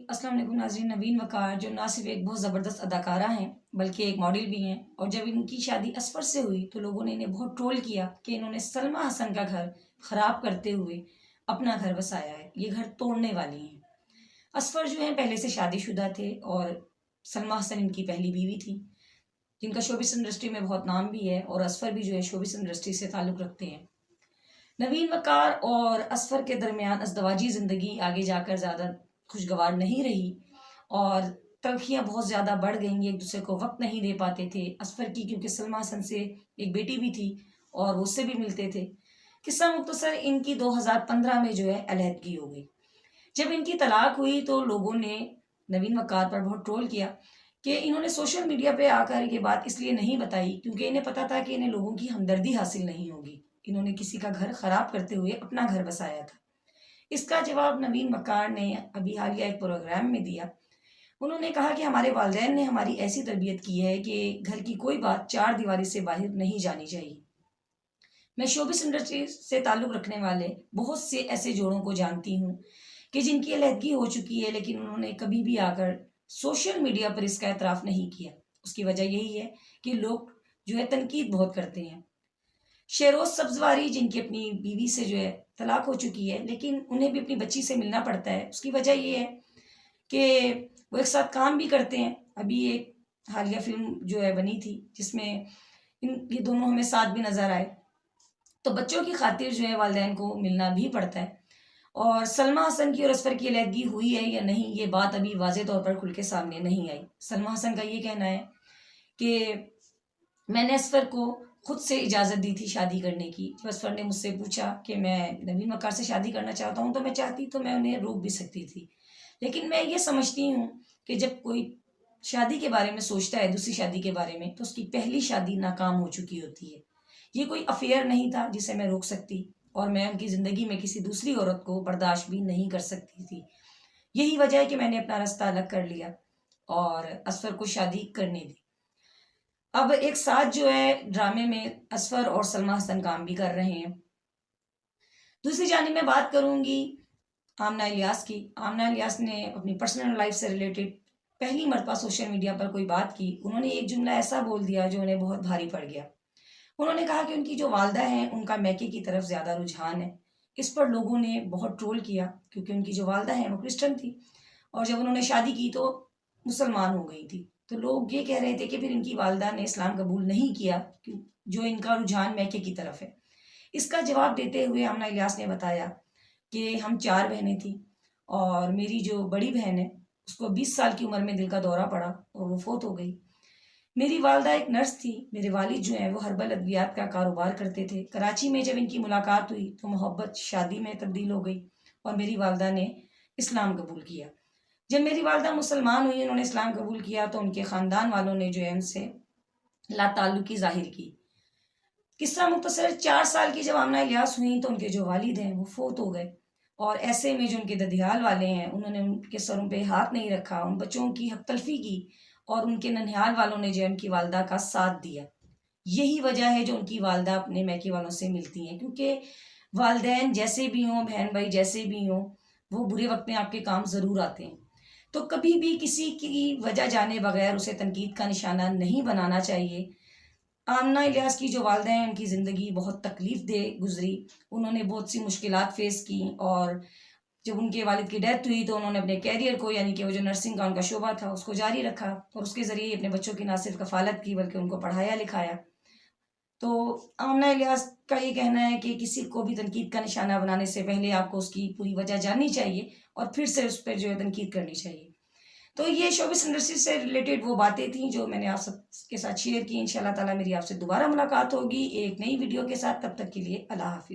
السلام علیکم ناظرین، نوین وقار جو نہ صرف ایک بہت زبردست اداکارہ ہیں بلکہ ایک ماڈل بھی ہیں، اور جب ان کی شادی اصفر سے ہوئی تو لوگوں نے انہیں بہت ٹرول کیا کہ انہوں نے سلمیٰ حسن کا گھر خراب کرتے ہوئے اپنا گھر بسایا ہے، یہ گھر توڑنے والی ہیں۔ اصفر جو ہیں پہلے سے شادی شدہ تھے اور سلمیٰ حسن ان کی پہلی بیوی تھی، جن کا شوبز انڈسٹری میں بہت نام بھی ہے، اور اصفر بھی جو ہے شوبز انڈسٹری سے تعلق رکھتے ہیں۔ نوین وقار اور اصفر کے درمیان ازدواجی زندگی آگے جا کر زیادہ خوشگوار نہیں رہی، اور تلخیاں بہت زیادہ بڑھ گئیں، ایک دوسرے کو وقت نہیں دے پاتے تھے اصفر کی، کیونکہ سلمیٰ حسن سے ایک بیٹی بھی تھی اور وہ اس سے بھی ملتے تھے۔ قصہ مختصر، ان کی 2015 میں جو ہے علیحدگی ہو گئی۔ جب ان کی طلاق ہوئی تو لوگوں نے نوین وقار پر بہت ٹرول کیا کہ انہوں نے سوشل میڈیا پہ آ کر یہ بات اس لیے نہیں بتائی کیونکہ انہیں پتا تھا کہ انہیں لوگوں کی ہمدردی حاصل نہیں ہوگی، انہوں نے کسی کا گھر خراب کرتے ہوئے اپنا گھر بسایا تھا۔ اس کا جواب نوین وقار نے ابھی حالیہ ایک پروگرام میں دیا۔ انہوں نے کہا کہ ہمارے والدین نے ہماری ایسی تربیت کی ہے کہ گھر کی کوئی بات چار دیواری سے باہر نہیں جانی چاہیے۔ میں شوبز انڈسٹری سے تعلق رکھنے والے بہت سے ایسے جوڑوں کو جانتی ہوں کہ جن کی علیحدگی ہو چکی ہے، لیکن انہوں نے کبھی بھی آ کر سوشل میڈیا پر اس کا اعتراف نہیں کیا۔ اس کی وجہ یہی ہے کہ لوگ جو ہے تنقید بہت کرتے ہیں۔ شیروز سبزواری جن کی اپنی بیوی سے جو ہے طلاق ہو چکی ہے، لیکن انہیں بھی اپنی بچی سے ملنا پڑتا ہے، اس کی وجہ یہ ہے کہ وہ ایک ساتھ کام بھی کرتے ہیں۔ ابھی ایک حالیہ فلم جو ہے بنی تھی جس میں یہ دونوں ہمیں ساتھ بھی نظر آئے، تو بچوں کی خاطر جو ہے والدین کو ملنا بھی پڑتا ہے۔ اور سلمیٰ حسن کی اور اصفر کی علیحدگی ہوئی ہے یا نہیں، یہ بات ابھی واضح طور پر کھل کے سامنے نہیں آئی۔ سلمیٰ حسن کا یہ کہنا ہے کہ میں نے اصفر کو خود سے اجازت دی تھی شادی کرنے کی، جب اصفر نے مجھ سے پوچھا کہ میں نوین وقار سے شادی کرنا چاہتا ہوں تو میں چاہتی تو میں انہیں روک بھی سکتی تھی، لیکن میں یہ سمجھتی ہوں کہ جب کوئی شادی کے بارے میں سوچتا ہے، دوسری شادی کے بارے میں، تو اس کی پہلی شادی ناکام ہو چکی ہوتی ہے۔ یہ کوئی افیئر نہیں تھا جسے میں روک سکتی، اور میں ان کی زندگی میں کسی دوسری عورت کو برداشت بھی نہیں کر سکتی تھی۔ یہی وجہ ہے کہ میں نے اپنا راستہ الگ کر لیا اور اصفر کو شادی کرنے دی۔ اب ایک ساتھ جو ہے ڈرامے میں اصفر اور سلمیٰ حسن کام بھی کر رہے ہیں۔ دوسری جانب میں بات کروں گی آمنہ الیاس کی۔ آمنہ الیاس نے اپنی پرسنل لائف سے ریلیٹڈ پہلی مرتبہ سوشل میڈیا پر کوئی بات کی۔ انہوں نے ایک جملہ ایسا بول دیا جو انہیں بہت بھاری پڑ گیا۔ انہوں نے کہا کہ ان کی جو والدہ ہیں ان کا میکے کی طرف زیادہ رجحان ہے۔ اس پر لوگوں نے بہت ٹرول کیا کیونکہ ان کی جو والدہ ہیں وہ کرسچن تھی، اور جب انہوں نے شادی کی تو مسلمان ہو گئی تھی، تو لوگ یہ کہہ رہے تھے کہ پھر ان کی والدہ نے اسلام قبول نہیں کیا جو ان کا رجحان میکے کی طرف ہے۔ اس کا جواب دیتے ہوئے آمنہ الیاس نے بتایا کہ ہم 4 بہنیں تھیں، اور میری جو بڑی بہن ہے اس کو 20 سال کی عمر میں دل کا دورہ پڑا اور وہ فوت ہو گئی۔ میری والدہ ایک نرس تھی، میرے والد جو ہیں وہ ہربل ادویات کا کاروبار کرتے تھے۔ کراچی میں جب ان کی ملاقات ہوئی تو محبت شادی میں تبدیل ہو گئی، اور میری والدہ نے اسلام قبول کیا۔ جب میری والدہ مسلمان ہوئی، انہوں نے اسلام قبول کیا، تو ان کے خاندان والوں نے جو ہے ان سے لا تعلقی ظاہر کی۔ قصہ مختصر، 4 سال کی جب آمنہ الیاس ہوئیں تو ان کے جو والد ہیں وہ فوت ہو گئے، اور ایسے میں جو ان کے ددیال والے ہیں انہوں نے ان کے سروں پہ ہاتھ نہیں رکھا، ان بچوں کی حق تلفی کی، اور ان کے ننھیال والوں نے جو ان کی والدہ کا ساتھ دیا۔ یہی وجہ ہے جو ان کی والدہ اپنے میکے والوں سے ملتی ہیں، کیونکہ والدین جیسے بھی ہوں، بہن بھائی جیسے بھی ہوں، وہ برے وقت میں آپ کے کام ضرور آتے ہیں۔ تو کبھی بھی کسی کی وجہ جانے بغیر اسے تنقید کا نشانہ نہیں بنانا چاہیے۔ آمنہ الیاس کی جو والدہ ہیں ان کی زندگی بہت تکلیف دہ گزری، انہوں نے بہت سی مشکلات فیس کی، اور جب ان کے والد کی ڈیتھ ہوئی تو انہوں نے اپنے کیریئر کو، یعنی کہ وہ جو نرسنگ کا ان کا شعبہ تھا، اس کو جاری رکھا، اور اس کے ذریعے اپنے بچوں کی نہ صرف کفالت کی بلکہ ان کو پڑھایا لکھایا۔ تو آمنہ الیاس کا یہ کہنا ہے کہ کسی کو بھی تنقید کا نشانہ بنانے سے پہلے آپ کو اس کی پوری وجہ جاننی چاہیے اور پھر سے اس پہ جو ہے تنقید کرنی چاہیے۔ تو یہ شوبز انڈسٹری سے ریلیٹڈ وہ باتیں تھیں جو میں نے آپ سب کے ساتھ شیئر کی۔ انشاءاللہ تعالیٰ میری آپ سے دوبارہ ملاقات ہوگی ایک نئی ویڈیو کے ساتھ، تب تک کے لیے اللہ حافظ۔